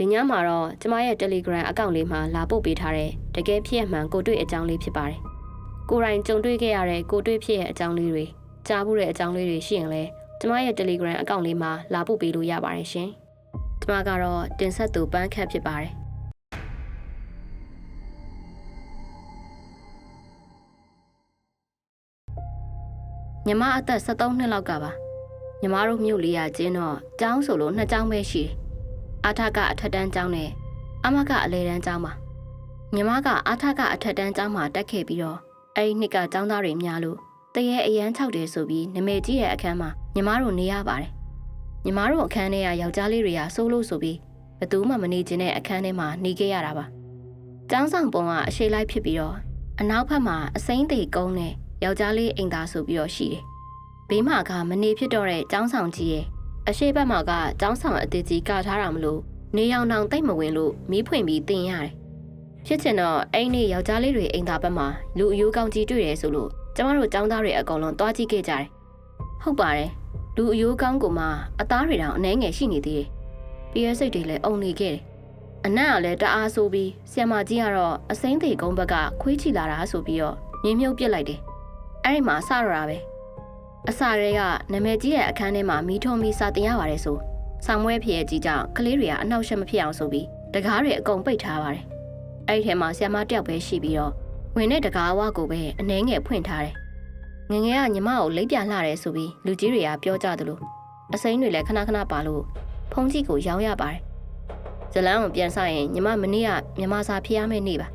ဒီညမှာတော့ကျမရဲ့ Telegram အကောင့်လေးမှာလာပို့ပေးထားတဲ့တကယ်ဖြစ်ရမှန်ကိုတွေ့အကြောင်းလေးဖြစ်ပါတယ်။ကိုယ်တိုင်ကြုံတွေ့ခဲ့ရတဲ့ကိုတွေ့ဖြစ်ရဲ့အကြောင်းလေးတွေကြားဖို့တဲ့အကြောင်းလေးတွေရှိရင်လည်းကျမရဲ့ Telegram အကောင့်လေးမှာလာပို့ပေးလို့ရပါတယ်ရှင်။ကျမကတော့တင်ဆက်သူပန်းခတ်ဖြစ်ပါတယ်။ညီမအသက်73နှစ်လောက်ကပါညီမတို့မြို့လေးရကျင်းတော့ကျောင်းဆိုလို့2ကျောင်းပဲရှိတယ်အာထကအထက်တန်းကျောင်းနဲ့အမကအလယ်တန်းကျောင်းပါညီမကအာထကအထက်တန်းကျောင်းမှာတက်ခဲ့ပြီးတော့အဲ့ဒီနှစ်ကကျောင်းသားတွေများလို့တရေအရန်6တယ်ဆိုပြီးနမေကြီးရဲ့အခန်းမှာညီမတို့နေရပါတယ်ညီမတို့အခန်းထဲကယောက်ျားလေးတွေကစိုးလို့ဆိုပြီးဘယ်သူမှမနေချင်တဲ့အခန်းထဲမှာနေခဲ့ရတာပါကျောင်းဆောင်ပုံကအရှိလိုက်ဖြစ်ပြီးတော့အနောက်ဘက်မှာအစိမ့်သေးကုန်းနဲ့ယောက်ျားလေးအိမ်သားဆိုပြီးတော့ရှိတယ်ဘေးမှာကမနေဖြစ်တော့တဲ့ကျောင်းဆောင်ကြီးရဲ့အရှိဘက်မှာကကျောင်းဆောင်အသေးကြီးကထားတာမလို့နေရောင်တောင်တိတ်မဝင်လို့မီးဖွင့်ပြီးတင်ရတယ်ဖြစ်ချင်တော့အဲ့နေ့ယောက်ျားလေးတွေအိမ်သားဘက်မှာလူအယိုးကောင်းကြီးတွေ့တယ်ဆိုလို့ကျမတို့ကျောင်းသားတွေအကုန်လုံးတွားကြည့်ခဲ့ကြတယ်ဟုတ်ပါတယ်လူအယိုးကောင်းကမှအသားတွေတောင်အနှဲငယ်ရှိနေသေးတယ်ပြည့်စိတ်တွေလည်းအုံနေခဲ့တယ်အနံ့ကလည်းတအားဆိုးပြီးဆီယမကြီးကတော့အစိမ့်သေးကုန်းဘက်ကခွေးချီလာတာဆိုပြီးတော့မြင်းမြုပ်ပစ်လိုက်တယ်အဲ့ဒီမှာစရတာပဲအစာတွေကနာမည်ကြီးရဲ့အခန်းထဲမှာမီးထုံးပြီးစာတင်ရပါတယ်ဆိုဆောင်မွဲဖြစ်ရဲ့ကြီးကြောင့်ကလေးတွေကအနှောက်အယှက်မဖြစ်အောင်ဆိုပြီးတကားတွေအကုန်ပိတ်ထားပါတယ်အဲ့ဒီထဲမှာဆီယမတယောက်ပဲရှိပြီးတော့ဝင်တဲ့တကားဝါကိုပဲအနှဲငယ်ဖွင့်ထားတယ်ငငယ်ကညီမကိုလိပ်ပြလှတယ်ဆိုပြီးလူကြီးတွေကပြောကြသလိုအစိမ်းတွေလည်းခဏခဏပါလို့ဖုန်းကြီးကိုရောင်းရပါတယ်ဇလန်းကိုပြန်ဆိုင်ရင်ညီမမနေ့ကမြန်မာစာဖြေရမယ့်နေ့ပါ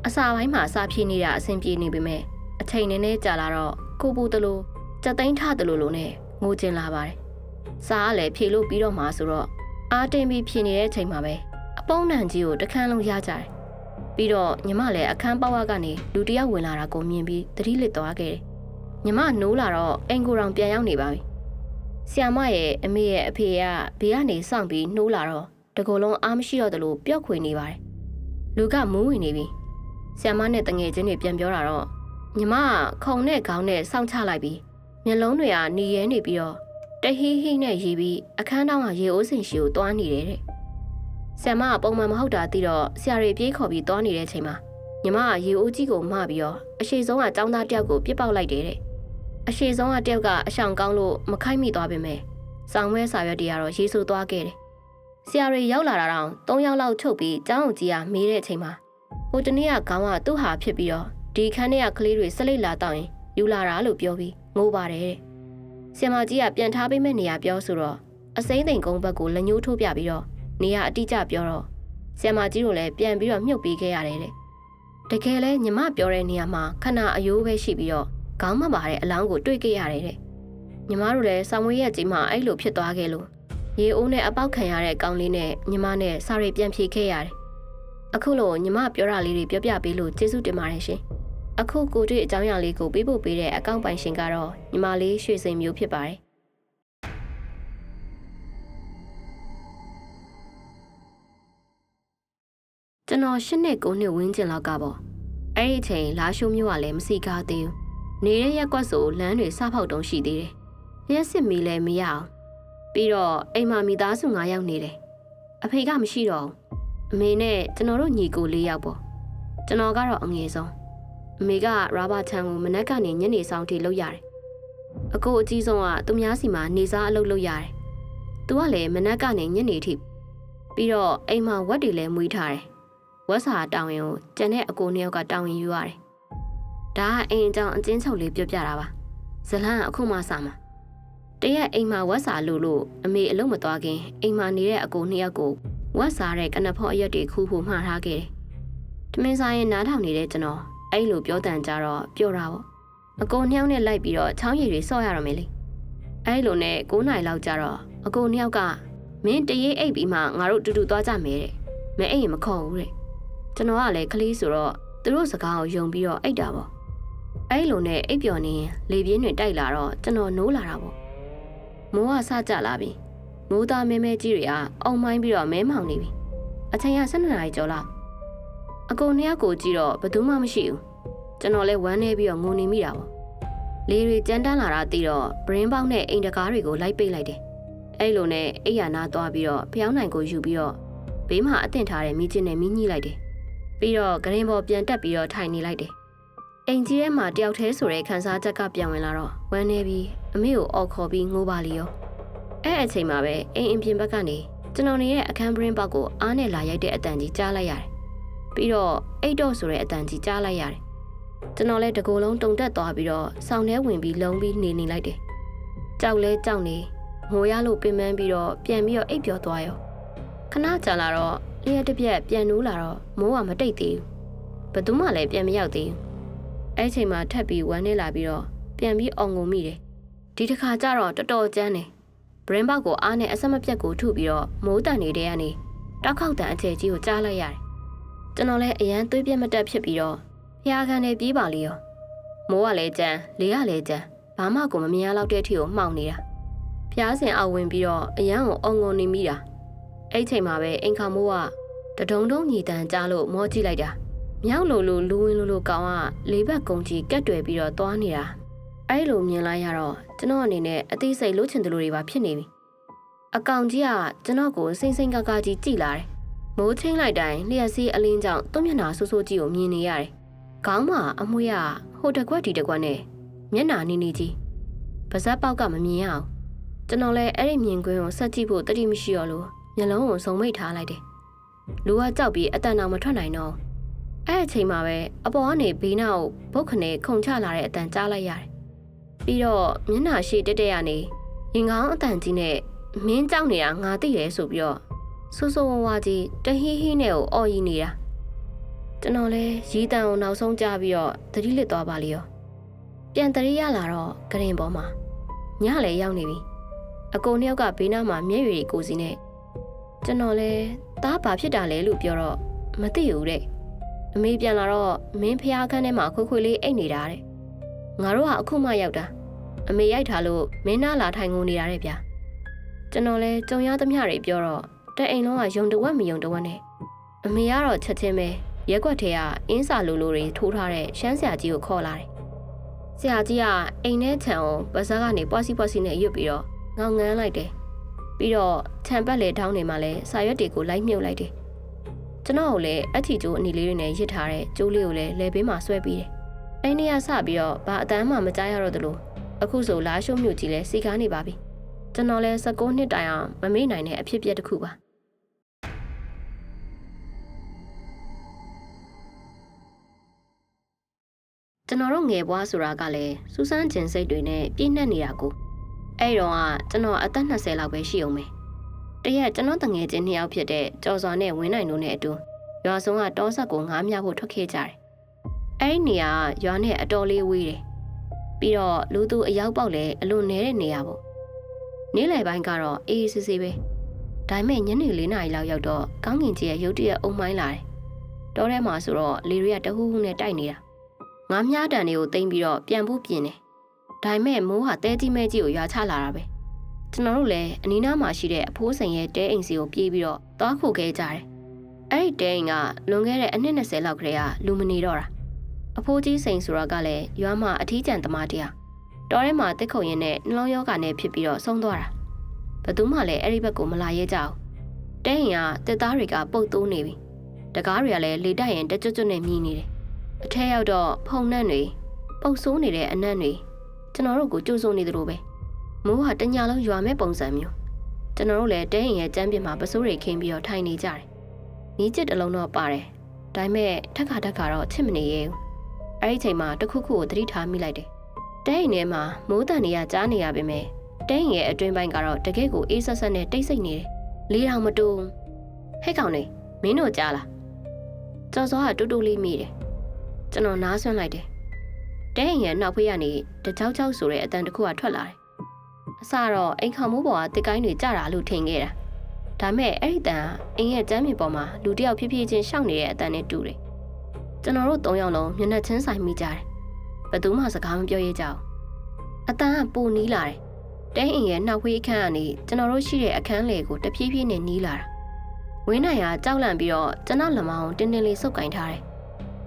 အစာပိုင်းမှာစာဖြေနေတာအဆင်ပြေနေပေမဲ့အချိန်နည်းနည်းကြာလာတော့ကိုပူတလို့ကြက်သိန်းထတလို့လို့နဲ့ငိုကျင်လာပါတယ်စားကလည်းဖြေလို့ပြီးတော့မှဆိုတော့အားတင်ပြီးဖြေနေတဲ့အချိန်မှာပဲအပုံးနံကြီးကိုတခန်းလုံးရကြတယ်ပြီးတော့ညီမလည်းအခန်းပေါက်ကနေလူတယောက်ဝင်လာတာကိုမြင်ပြီးသတိလစ်သွားခဲ့တယ်ညီမနိုးလာတော့အိမ်ကိုယ်တော်ပြန်ရောက်နေပါပြီဆီယမရဲ့အမေရဲ့အဖေကဘေးကနေစောင့်ပြီးနှိုးလာတော့တကူလုံးအားမရှိတော့သလိုပျော့ခွေနေပါတယ်လူကမူးဝင်နေပြီဆီယမနဲ့တငယ်ချင်းတွေပြန်ပြောတာတော့ညီမကခုံနဲ့ခေါင်းနဲ့စောင့်ချလိုက်ပြီးမျက်လုံးတွေကနီရဲနေပြီးတော့တဟီးဟီးနဲ့ရေပြီးအခန်းတောင်းကရေအိုးစင်ရှိကိုတွားနေတယ်တဲ့ဆရာမကပုံမှန်မဟုတ်တာသိတော့ဆရာတွေပြေးခေါ်ပြီးတွားနေတဲ့အချိန်မှာညီမကရေအိုးကြီးကိုမပြီးတော့အရှိဆုံးကចောင်းသားတယောက်ကိုပြစ်ပေါက်လိုက်တယ်တဲ့အရှိဆုံးကတယောက်ကအရှောင်ကောင်းလို့မခိုက်မိသွားပေမဲ့စောင်းဝဲစာရွက်တွေကတော့ရေဆိုသွားခဲ့တယ်ဆရာတွေရောက်လာတာတော့3ယောက်လောက်ထုတ်ပြီးကျောင်းအောင်ကြီးကမေးတဲ့အချိန်မှာဟိုတနေ့ကခေါင်းကသူ့ဟာဖြစ်ပြီးတော့ဒီခန်းထဲကကလေးတွေဆက်လက်လာတော့ရင်ယူလာတာလို့ပြောပြီးငိုပါတယ်တဲ့ဆရာမကြီးကပြန်ထားပေးမဲ့နေရာပြောဆိုတော့အစိမ့်သိမ်ကုန်းဘက်ကိုလက်ညှိုးထိုးပြပြီးတော့နေရာအတိအကျပြောတော့ဆရာမကြီးတို့လည်းပြန်ပြီးတော့မြုပ်ပေးခဲ့ရတယ်တဲ့တကယ်လဲညီမပြောတဲ့နေရာမှာခဏအယိုးပဲရှိပြီးတော့ခေါင်းမပါတဲ့အလောင်းကိုတွေ့ခဲ့ရတယ်တဲ့ညီမတို့လည်းဆောင်ဝေးရဲ့ကြီးမှာအဲ့လိုဖြစ်သွားခဲ့လို့ရေအိုးနဲ့အပေါက်ခံရတဲ့ကောင်းလေးနဲ့ညီမနဲ့စာရိတ်ပြန်ဖြေခဲ့ရတယ်အခုလို့ညီမပြောတာလေးတွေပြောပြပေးလို့ကျေးဇူးတင်ပါတယ်ရှင်အခုကိုတွေ့အကြောင်းအရာလေးကိုပေးဖို့ပေးတဲ့အကောင့်ပိုင်ရှင်ကတော့ညီမလေးရွှေစိန်မျိုးဖြစ်ပါတယ်ကျွန်တော်8နှစ်9နှစ်ဝန်းကျင်လောက်ကပေါ့အဲ့ဒီအချိန်လာရှိုးမျိုးကလည်းမစီကားသေးဘူးနေတဲ့ရက်ကွက်ဆိုလမ်းတွေစဖောက်တုံးရှိသေးတယ်ရက်စစ်မီလည်းမရအောင်ပြီးတော့အိမ်မှာမိသားစု9ယောက်နေတယ်အဖေကမရှိတော့ဘူးအမေနဲ့ကျွန်တော်တို့ညီကို4ယောက်ပေါ့ကျွန်တော်ကတော့အငယ်ဆုံးအမေကရာဘာချန်ကိုမနက်ကနေညနေဆောင်ထိလုပ်ရတယ်အကိုအကြီးဆုံးကသူများစီမှာနေစားအလုပ်လုပ်ရတယ်သူကလည်းမနက်ကနေညနေထိပြီးတော့အိမ်မှာဝက်တွေလည်းမွေးထားတယ်ဝက်စာတောင်းရင်ကိုကျန်တဲ့အကို2ယောက်ကတောင်းရင်ယူရတယ်ဒါကအိမ်အကြောင်းအကျဉ်းချုပ်လေးပြောပြတာပါဇလန်းကအခုမှစာမှာတရက်အိမ်မှာဝက်စာလို့အမေအလုပ်မသွားခင်အိမ်မှာနေတဲ့အကို2ယောက်ကိုဝက်စာတဲ့ကနဖောအရက်တွေခူးဖို့မှားထားခဲ့တယ်တမင်းစားရင်နားထောင်နေတဲ့ကျွန်တော်အဲ့လိုပြောတန်ကြတော့ပြောတာပေါ့အကို2ယောက်နဲ့လိုက်ပြီးတော့ချောင်းရည်တွေဆော့ရတော့မယ်လေအဲ့လိုနဲ့9နာရီလောက်ကြတော့အကို2ယောက်ကမင်းတရေအိပ်ပြီးမှငါတို့တူတူသွားကြမယ်တဲ့မအိပ်ရင်မခေါ်ဘူးတဲ့ကျွန်တော်ကလည်းကလေးဆိုတော့သူတို့စကားကိုယုံပြီးတော့အိပ်တာပေါ့အဲ့လိုနဲ့အိပ်ပျော်နေလေပြင်းတွေတိုက်လာတော့ကျွန်တော်နိုးလာတာပေါ့မိုးကစကြလာပြီမိုးသားမဲမဲကြီးတွေကအုံမိုင်းပြီးတော့မဲမောင်နေပြီအချိန်က12နာရီကျော်လောက်အကို2ယောက်ကိုကြည့်တော့ဘယ်သူမှမရှိဘူးကျွန်တော်လည်းဝမ်းနေပြီးတော့ငိုနေမိတာပေါ့လေတွေကြမ်းတမ်းလာတာသိတော့ဘရင်းပေါက်နဲ့အိမ်တကားတွေကိုလိုက်ပိတ်လိုက်တယ်အဲ့လိုနဲ့အိယာနာသွားပြီးတော့ဖျောင်းနိုင်ကိုယူပြီးတော့ဘ ဘေးမှာအသင့်ထားတဲ့မိချင်းနဲ့မိညှိလိုက်တယ်ပြီးတော့ဂရင်ပေါ်ပြန်တက်ပြီးတော့ထိုင်နေလိုက်တယ်အိမ်ကြီးထဲမှာတယောက်တည်းဆိုတဲ့ခန်းစားချက်ကပြန်ဝင်လာတော့ဝမ်းနေပြီးအမေကိုအော်ခေါ်ပြီးငိုပါလီရောအဲ့အချိန်မှာပဲအိမ်အပြင်ဘက်ကနေကျွန်တော်နေတဲ့အခန်းပရင်းပေါက်ကိုအားနဲ့လာရိုက်တဲ့အတန်ကြီးကြားလိုက်ရတယ်ပြီးတော့အိတ်တော့ဆိုတဲ့အတန်ကြီးကြားလိုက်ရတယ်ကျွန်တော်လည်းတကိုယ်လုံးတုန်တက်သွားပြီးတော့ဆောင်းထဲဝင်ပြီးလုံးပြီးနေလိုက်တယ်ကြောက်လဲကြောက်နေငိုရလို့ပင်ပန်းပြီးတော့ပြန်ပြီးတော့အိပ်ပျော်သွားရောခဏကြာလာတော့လျှက်တစ်ပြက်ပြန်နိုးလာတော့မိုးကမတိတ်သေးဘူးဘယ်သူမှလည်းပြန်မရောက်သေးဘူးအဲ့ချိန်မှာထပ်ပြီးဝမ်းနေလာပြီးတော့ပြန်ပြီးအောင်ငုံမိတယ်ဒီတစ်ခါကျတော့တော်တော်ကျန်းတယ်ဘရင်ဘောက်ကိုအားနဲ့အဆက်မပြတ်ကိုထုပြီးတော့မိုးတန်နေတဲ့ကနေတောက်ခေါက်တန်အခြေကြီးကိုကြားလိုက်ရတယ်ကျွန်တော်လည်းအရန်သွေးပြက်မတက်ဖြစ်ပြီးတော့ဖျားခံနေပြေးပါလေရောမိုးကလည်းကျန်းလေကလည်းကျန်းဘာမှကိုမမြင်ရတော့တဲ့အထိကိုမှောင်နေတာဖျားစင်အောင်ဝင်ပြီးတော့အရန်ကိုအောင်ငုံနေမိတာအဲ့ချိန်မှာပဲအင်ခါမိုးကတဒုံဒုံညီတန်ကြားလို့မောကြည့်လိုက်တာမြောက်လိုလူဝင်လိုကောင်ကလေးဘက်ကုံကြီးကက်တွယ်ပြီးတော့သွားနေတာအဲ့လိုမြင်လိုက်ရတော့ကျွန်တော်အနေနဲ့အသေးစိတ်လှုပ်ချင်တယ်လို့တွေပါဖြစ်နေပြီအကောင်ကြီးကကျွန်တော်ကိုစိမ့်စိမ့်ကားကားကြီးကြည့်လာတယ်မိုးချင်းလိုက်တိုင်းလျှက်စီးအလင်းကြောင့်သူ့မျက်နှာဆိုးဆိုးကြီးကိုမြင်နေရတယ်ခေါင်းမှာအမွှေးကဟိုတစ်ခွက်ဒီတစ်ခွက်နဲ့မျက်နှာနေနေကြီးပါးစပ်ပေါက်ကမမြင်ရအောင်ကျွန်တော်လည်းအဲ့ဒီမြင်ကွင်းကိုဆက်ကြည့်ဖို့တတိမရှိတော့လို့မျက်လုံးကိုစုံမိတ်ထားလိုက်တယ်လူကကြောက်ပြီးအတန်တော်မထွက်နိုင်တော့အဲ့အချိန်မှာပဲအပေါ်ကနေဘေးနောက်ဘုတ်ခနဲ့ခုန်ချလာတဲ့အတန်ကြားလိုက်ရတယ်ပြီးတော့မျက်နှာရှိတက်တက်ရနေရင်ကောင်းအတန်ကြီးနဲ့မင်းကြောက်နေတာငါသိတယ်ဆိုပြီးတော့ဆိုးဆိုးဝါးဝါးကြီးတဟီးဟီးနဲ့ကိုအော်ရီနေတာကျွန်တော်လဲရီတန်ကိုနောက်ဆုံးကြားပြီးတော့သတိလစ်သွားပါလေရောပြန်တရိရလာတော့ဂရင်ပေါ်မှာညလည်းရောက်နေပြီအကိုနှစ်ယောက်ကဘေးနားမှာမျက်ရည်ကိုစီနဲ့ကျွန်တော်လဲသားဘာဖြစ်တာလဲလို့ပြောတော့မသိဘူးတဲ့အမေပြန်လာတော့မင်းဖျားခန်းထဲမှာခွေလေးအိတ်နေတာတဲ့ငါတို့ကအခုမှရောက်တာအမေရိုက်ထားလို့မင်းနာလာထိုင်ငုံနေတာတဲ့ဗျာကျွန်တော်လဲကြုံရသမျှတွေပြောတော့တဲ့အိမ်လုံးကယုံတဝက်မယုံတဝက်နဲ့အမေကတော့ချက်ချင်းပဲရက်ွက်ထဲကအင်းစာလိုလိုတွေထိုးထားတဲ့ရှမ်းဆရာကြီးကိုခေါ်လာတယ်ဆရာကြီးကအိမ်ထဲခြံကိုပါးစပ်ကနေပွားစီနဲ့ရွတ်ပြီးတော့ငေါငန်းလိုက်တယ်ပြီးတော့ခြံပတ်လေထောင်းတွေမှာလဲစာရွက်တွေကိုလိုက်မြုပ်လိုက်တယ်ကျွန်တော်ကိုလည်းအထီကျိုးအနီလေးတွေနဲ့ရစ်ထားတဲ့ကျိုးလေးကိုလည်းလဲဘေးမှာဆွဲပြီးတယ်အဲ့ဒီကစပြီးတော့ဘာအတန်းမှမကြားရတော့သလိုအခုဆိုလာရှုံမြူကြီးလဲစီကားနေပါပြီကျွန်တော်လဲ16နှစ်တိုင်အောင်မမေ့နိုင်တဲ့အဖြစ်အပျက်တစ်ခုပါကျွန်တော်တို့ငယ်ဘွားဆိုတာကလည်းစူးစမ်းကျင်စိတ်တွေနဲ့ပြည့်နှက်နေတာကိုအဲ့တော့ကကျွန်တော်အသက်20လောက်ပဲရှိအောင်ပဲတရက်ကျွန်တော်တငယ်ချင်း2ယောက်ဖြစ်တဲ့ကျော်စော်နဲ့ဝင်းနိုင်တို့နဲ့အတူရွာဆုံးကတောဆက်ကိုငားမြဖို့ထွက်ခဲ့ကြတယ်အဲ့ဒီနေရာကရွာနဲ့အတော်လေးဝေးတယ်ပြီးတော့လူသူအရောက်ပေါက်လဲအလွန်နေတဲ့နေရာပေါ့နေ့လယ်ပိုင်းကတော့အေးအေးဆေးဆေးပဲဒါပေမဲ့ညနေ4 နာရီလောက်ရောက်တော့ကောင်းကင်ကြီးရဲ့ရုတ်တရက်အုံမိုင်းလာတယ်တောထဲမှာဆိုတော့လေတွေကတဟူးဟူးနဲ့တိုက်နေတာငါးမြားတန်တွေကိုတင်ပြီးတော့ပြန်ဖို့ပြင်တယ်ဒါပေမဲ့မိုးဟာတဲကြီးမဲကြီးကိုရွာချလာတာပဲကျွန်တော်တို့လည်းအနီးနားမှာရှိတဲ့အဖိုးစိန်ရဲ့တဲအိမ်စီကိုပြေးပြီးတော့သွားခိုခဲ့ကြတယ်အဲ့ဒီတဲအိမ်ကလွန်ခဲ့တဲ့အနှစ်20လောက်ကလေးကလူမနေတော့တာအဖိုးကြီးစိန်ဆိုတာကလည်းရွာမှာအထီးကျန်သမားတရားတောထဲမှာတစ်ခုံရင်နဲ့နှလုံးရောဂါနဲ့ဖြစ်ပြီးတော့ဆုံးသွားတာဘယ်သူမှလည်းအဲ့ဒီဘက်ကိုမလာရဲကြဘူးတဲအိမ်ကတက်သားတွေကပုတ်တိုးနေပြီတကားတွေကလည်းလေတိုက်ရင်တက်ကျွတ်ကျွတ်နဲ့မြည်နေတယ်အထက်ရောက်တော့ဖုံနှံ့တွေပုတ်ဆိုးနေတဲ့အနံ့တွေကျွန်တော်တို့ကိုကြိုးစိုးနေသလိုပဲမိုးဟာတညလုံးရွာမဲ့ပုံစံမျိုးကျွန်တော်တို့လည်းတဲအိမ်ရဲ့ကျမ်းပြင်မှာပစိုးတွေခင်းပြီးတော့ထိုင်နေကြတယ်နီးကျစ်တစ်လုံးတော့ပါတယ်ဒါပေမဲ့ထက်ခါတော့ချစ်မနေရဲဘူးအဲ့ဒီချိန်မှာတခုခုကိုသတိထားမိလိုက်တယ်တဲအိမ်ထဲမှာမိုးတန်တွေကကြားနေရပေမဲ့တဲအိမ်ရဲ့အတွင်းပိုင်းကတော့တကယ့်ကိုအေးဆက်ဆက်နဲ့တိတ်ဆိတ်နေတယ်လေးတောင်မတူဟဲ့ကောင်လေးမင်းတို့ကြားလားကျော်စောကတူတူလေးမိတယ်ကျွန်တော်နားဆွန့်လိုက်တယ်တဲအိမ်ရဲ့နောက်ဖေးကနေတကြောက်ကြောက်ဆိုတဲ့အတန်တစ်ခုကထွက်လာတယ်အစတော့အိမ်ခေါမိုးပေါ်ကတစ်ကိုင်းတွေကြတာလို့ထင်ခဲ့တာဒါပေမဲ့အဲ့ဒီတန်ကအိမ်ရဲ့ကျမ်းမြေပေါ်မှာလူတစ်ယောက်ဖြည်းဖြည်းချင်းရှောက်နေတဲ့အတန်နဲ့တူတယ်ကျွန်တော်တို့3ယောက်လုံးမျက်နှာချင်းဆိုင်မိကြတယ်ဘယ်သူမှစကားမပြောရကြဘူးအတန်ကပိုနီးလာတယ်တဲအိမ်ရဲ့နောက်ဖေးအခန်းကနေကျွန်တော်တို့ရှိတဲ့အခန်းလေကိုတဖြည်းဖြည်းနဲ့နီးလာတာဝင်းနိုင်ကကြောက်လန့်ပြီးတော့ကျွန်တော်လက်မောင်းတင်းတင်းလေးဆုပ်ကင်ထားတယ်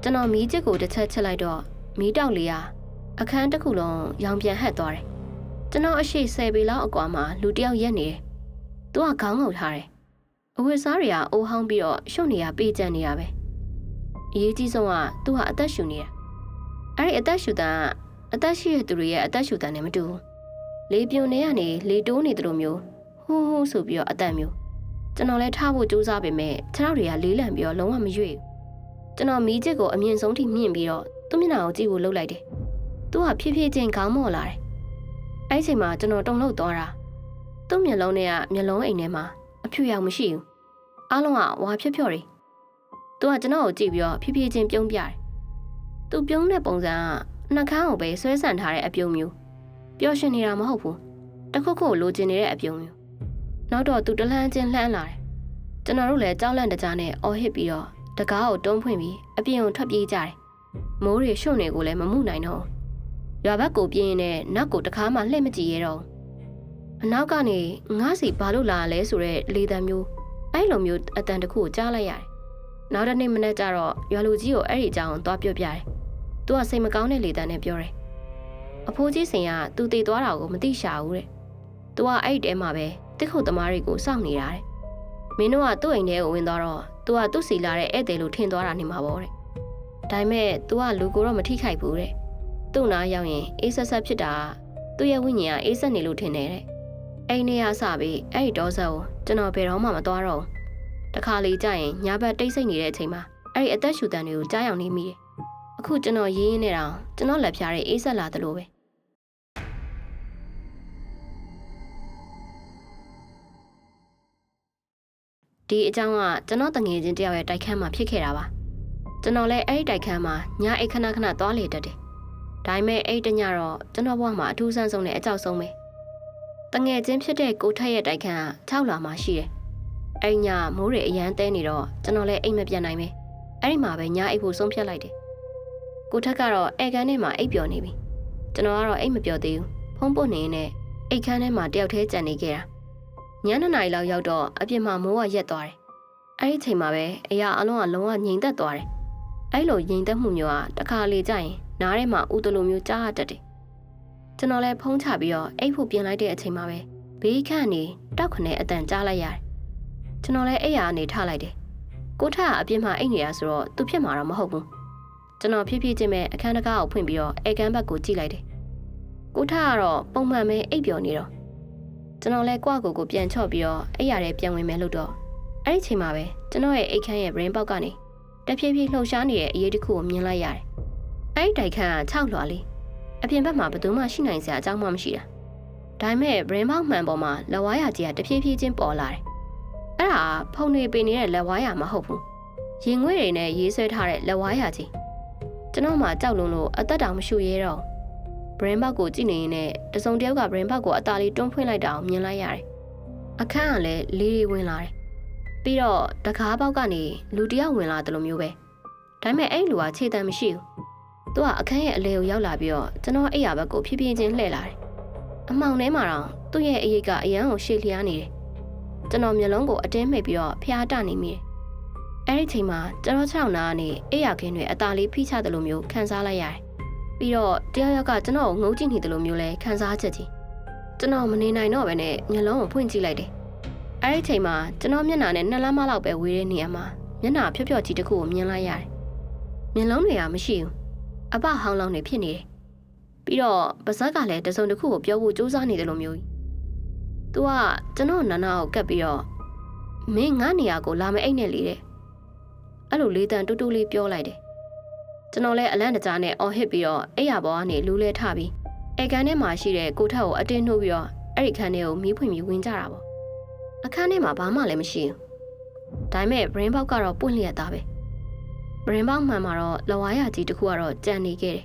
ကျွန်တော်မီးချစ်ကိုတစ်ချက်ချစ်လိုက်တော့မီးတောက်လေးကအခန်းတစ်ခုလုံးရောင်ပြန်ဟက်သွားတယ်ကျွန်တော်အရှိ10ပေလောက်အကွာမှာလူတစ်ယောက်ရက်နေတယ်သူကခေါင်းငုံထားတယ် အဝတ်စားတွေကအိုးဟောင်းပြီးတော့ရှုပ်နေရပေးကြံနေရပဲအရေးကြီးဆုံးကသူဟာအသက်ရှူနေတာအဲ့ဒီအသက်ရှူတန်းကအသက်ရှိတဲ့သူတွေရဲ့အသက်ရှူတန်းနဲ့မတူဘူးလေပြွန်နေရနေလေတိုးနေတယ်လို့မျိုးဟိုးဟိုးဆိုပြီးတော့အသက်မျိုးကျွန်တော်လည်းထားဖို့ကြိုးစားပေမဲ့ခြေထောက်တွေကလေးလံပြီးတော့လုံးဝမရွေ့ဘူးကျွန်တော်မီးချစ်ကိုအမြင့်ဆုံးထိမြင့်ပြီးတော့သူ့မျက်နှာကိုကြည့်ဖို့လှုပ်လိုက်တယ်သူကဖြည်းဖြည်းချင်းခေါင်းမော့လာတယ်အဲ့ဒီချိန်မှာကျွန်တော်တုန်လှုပ်သွားတာသူ့မျက်လုံးနဲ့ကမျက်လုံးအိမ်ထဲမှာအဖြူရောင်မရှိဘူးအားလုံးကဝါဖြက်ဖြော့တယ်သူကကျွန်တော်ကိုကြည့်ပြီးတော့ဖြည်းဖြည်းချင်းပြုံးပြတယ်သူပြုံးတဲ့ပုံစံကနှာခမ်းကိုပဲဆွဲဆန့်ထားတဲ့အပြုံးမျိုးပျော်ရွှင်နေတာမဟုတ်ဘူးတခုခုလိုချင်နေတဲ့အပြုံးမျိုးနောက်တော့သူတလှမ်းချင်းလှမ်းလာတယ်ကျွန်တော်တို့လည်းကြောက်လန့်တကြားနဲ့အော်ဟစ်ပြီးတော့တကားကိုတုံးဖွင့်ပြီးအပြင်ကိုထွက်ပြေးကြတယ်မိုးတွေရွှွန့်နေကိုလည်းမမှုနိုင်တော့ရွာဘက်ကိုပြေးရင်လည်းနောက်ကိုတခါမှလှည့်မကြည့်ရတော့အနောက်ကနေငါးစီဘာလို့လာလဲဆိုတဲ့လေတံမျိုးအဲ့လိုမျိုးအတန်တခုကိုကြားလိုက်ရတယ်နောက်တစ်နေ့မနေ့ကျတော့ရွာလူကြီးကိုအဲ့ဒီအကြောင်းသွားပြောပြတယ်သူကစိတ်မကောင်းတဲ့လေတံနဲ့ပြောတယ်အဖိုးကြီးစင်ကသူတည်သွားတာကိုမသိရှာဘူးတဲ့သူကအဲ့ဒီတဲမှာပဲတစ်ခုသမားတွေကိုစောင့်နေတာတဲ့မင်းတို့ကသူ့အိမ်ထဲကိုဝင်သွားတော့သူကသူ့စီလာတဲ့ဧည့်သည်လို့ထင်သွားတာနေမှာပေါ့တဲ့ဒါပေမဲ့သူကလူကိုတော့မထိခိုက်ဘူးတဲ့သူ့နားရောက်ရင်အေးဆက်ဆက်ဖြစ်တာသူ့ရဲ့ဝိညာဉ်ကအေးဆက်နေလို့ထင်တယ်တဲ့အဲ့နေရစပြီးအဲ့ဒီတောဆက်ကိုကျွန်တော်ဘယ်တော့မှမသွားတော့ဘူးတခါလေကြာရင်ညာဘက်တိတ်ဆိတ်နေတဲ့အချိန်မှာအဲ့ဒီအသက်ရှူတန်တွေကိုကြားရောက်နေမိတယ်အခုကျွန်တော်ရင်းရင်းနေတာကျွန်တော်လက်ဖြားတွေအေးဆက်လာသလိုပဲဒီအကြောင်းကကျွန်တော်တငယ်ချင်းတယောက်ရဲ့တိုက်ခန်းမှာဖြစ်ခဲ့တာပါကျွန်တော်လည်းအဲ့ဒီတိုက်ခန်းမှာညအိတ်ခဏခဏသွားလေတတ်တယ်ဒါပေမဲ့အဲ့တညတော့ကျွန်တော်ဘဝမှာအထူးဆန်းဆုံးနဲ့အကြောက်ဆုံးပဲတငယ်ချင်းဖြစ်တဲ့ကိုထက်ရဲ့တိုက်ခန်းက6လမှာရှိတယ်အဲ့ညမိုးတွေအရန်တဲနေတော့ကျွန်တော်လည်းအိမ်မပြန်နိုင်ပဲအဲ့ဒီမှာပဲညအိတ်ဖို့ဆုံးဖြတ်လိုက်တယ်ကိုထက်ကတော့အိတ်ခန်းထဲမှာအိတ်ပျော်နေပြီကျွန်တော်ကတော့အိတ်မပျော်သေးဘူးဖုံးပုတ်နေနဲ့အိတ်ခန်းထဲမှာတယောက်တည်းကြံနေခဲ့တာည2 နာရီလောက်ရောက်တော့အပြင်မှာမိုးကရက်သွားတယ်အဲ့ဒီချိန်မှာပဲအရာအလုံးကလုံးဝငြိမ်သက်သွားတယ်အဲ့လိုငြိမ်သက်မှုမျိုးကတခါလေကြာရင်နားထဲမှာဥတလိုမျိုးကြားရတတ်တယ်ကျွန်တော်လည်းဖုံးချပြီးတော့အိတ်ဖို့ပြင်လိုက်တဲ့အချိန်မှာပဲဘေးခန့်နေတောက်ခနဲ့အတန်ကြားလိုက်ရတယ်ကျွန်တော်လည်းအိတ်ရာကနေထလိုက်တယ်ကိုထကအပြင်မှာအိတ်နေတာဆိုတော့သူဖြစ်မှာတော့မဟုတ်ဘူးကျွန်တော်ဖြည်းဖြည်းချင်းပဲအခန်းတကားကိုဖွင့်ပြီးတော့အိတ်ကန်းဘက်ကိုကြည့်လိုက်တယ်ကိုထကတော့ပုံမှန်ပဲအိတ်ပျော်နေတော့ကျွန်တော်လည်းကိုပြန်ချော့ပြီးတော့အိတ်ရတဲ့ပြန်ဝင်မယ်လို့တော့အဲ့ဒီချိန်မှာပဲကျွန်တော်ရဲ့အိတ်ခမ်းရဲ့ brain ပေါက်ကနေတဖြည်းဖြည်းလှုပ်ရှားနေတဲ့အရေးတစ်ခုကိုမြင်လိုက်ရတယ်အဲ့ဒီတိုက်ခန်းက6လွှာလေးအပြင်ဘက်မှာဘယ်သူမှရှိနိုင်စရာအကြောင်းမှမရှိတာဒါပေမဲ့ brain ပေါက်မှန်ပေါ်မှာလက်ဝါးရကြီးကတဖြည်းဖြည်းချင်းပေါ်လာတယ်အဲ့ဒါဖုံနေပင်နေတဲ့လက်ဝါးရမဟုတ်ဘူးရင်ငွေ့တွေနဲ့ရေးဆွဲထားတဲ့လက်ဝါးရကြီးကျွန်တော်မှကြောက်လွန်းလို့အသက်တောင်မရှူရဲတော့ brain ပေါက်ကိုကြည့်နေရင်လည်းတစုံတယောက်က brain ပေါက်ကိုအသားလေးတွန်းဖွင့်လိုက်တာကိုမြင်လိုက်ရတယ်အခန်းကလည်းလေးလေးဝင်လာတယ်ပြီးတော့တကားပေါက်ကနေလူတယောက်ဝင်လာတယ်လို့မျိုးပဲဒါပေမဲ့အဲ့လူကခြေတံမရှိဘူးသူကအခန်းရဲ့အလဲကိုရောက်လာပြီးတော့ကျွန်တော်အိယာဘက်ကိုဖြည်းဖြည်းချင်းလှည့်လာတယ်အမှောင်ထဲမှာတော့သူ့ရဲ့အရိပ်ကအရန်ကိုရှေ့လျားနေတယ်ကျွန်တော်မျက်လုံးကိုအတင်းမှိတ်ပြီးတော့ဖျားတနေမိတယ်အဲ့ဒီချိန်မှာကျွန်တော်6နာကနေအိယာခင်းတွေအသားလေးဖိချတယ်လို့မျိုးခံစားလိုက်ရတယ်ပြီးတော့တယောက်ကကျွန်တော်ကိုငုံကြည့်နေတယ်လို့မျိုးလဲခံစားချက်ကြီးကျွန်တော်မနေနိုင်တော့ဘဲနဲ့မျက်လုံးကိုဖွင့်ကြည့်လိုက်တယ်အဲ့ဒီချိန်မှာကျွန်တော်မျက်နှာနဲ့2 လမ်းမလောက်ပဲဝေးတဲ့နေရာမှာမျက်နှာဖြော့ဖြော့ကြီးတစ်ခုကိုမြင်လိုက်ရတယ်မျက်လုံးတွေကမရှိဘူးအပဟောင်းလောင်းနေဖြစ်နေတယ်ပြီးတော့ပါဇက်ကလည်းတစုံတစ်ခုကိုပြောဖို့စူးစမ်းနေတယ်လို့မျိုးသူကကျွန်တော်နာနာကိုကပ်ပြီးတော့မင်းငါနေရာကိုလာမအိတ်နဲ့လေတဲ့အဲ့လိုလေးတန်တူတူလေးပြောလိုက်တယ်ကျွန်တော်လည်းအလန့်တကြားနဲ့အော်ဟစ်ပြီးတော့အိယာပေါ်ကနေလူးလဲထပြီးအိတ်ခန်းထဲမှာရှိတဲ့ကိုထက်ကိုအတင်းနှုတ်ပြီးတော့အဲ့ဒီခန်းထဲကိုမီးဖွင့်ပြီးဝင်ကြတာပေါ့အခန်းထဲမှာဘာမှလည်းမရှိဘူးဒါပေမဲ့ brain box ကတော့ပွင့်လျက်သားပဲ brain box မှန်မှာတော့လဝါရကြီးတစ်ခုကတော့ကြံနေခဲ့တယ်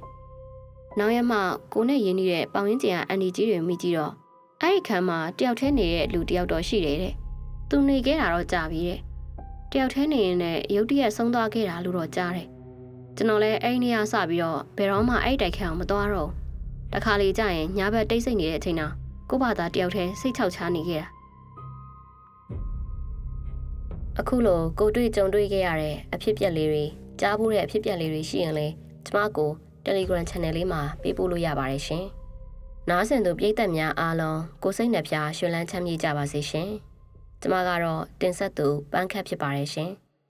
နောက်ရက်မှကိုနဲ့ရင်းနေတဲ့ပေါင်ရင်းကျင်ကအန်ဒီကြီးတွေမိကြည့်တော့အဲ့ဒီခန်းမှာတယောက်တည်းနေတဲ့လူတယောက်တော့ရှိတယ်တဲ့သူနေခဲ့တာတော့ကြာပြီတဲ့တယောက်တည်းနေရင်လည်းရုတ်တရက်ဆုံးသွားခဲ့တာလို့တော့ကြားတယ်ကျွန်တော်လည်းအဲ့ဒီနေရာစပြီးတော့ဘယ်တော့မှအဲ့တိုက်ခန်းအောင်မသွားတော့ဘူးတခါလေကြာရင်ညာဘက်တိတ်ဆိတ်နေတဲ့အချိန်တော့ကို့ဘာသာတယောက်တည်းစိတ်ချောက်ချားနေခဲ့တာအခုလိုကိုတွေ့ကြုံတွေ့ခဲ့ရတဲ့အဖြစ်ပြက်လေးတွေကြားဘူးတဲ့အဖြစ်ပြက်လေးတွေရှိရင်လေကျမကို Telegram Channel လေးမှာပေးပို့လို့ရပါတယ်ရှင်။နားဆင်သူပရိသတ်များအားလုံးကိုစိတ်နှပြရွှင်လန်းချမ်းမြေ့ကြပါစေရှင်။ ကျမကတော့တင်ဆက်သူပန်းခတ်ဖြစ်ပါတယ်ရှင်။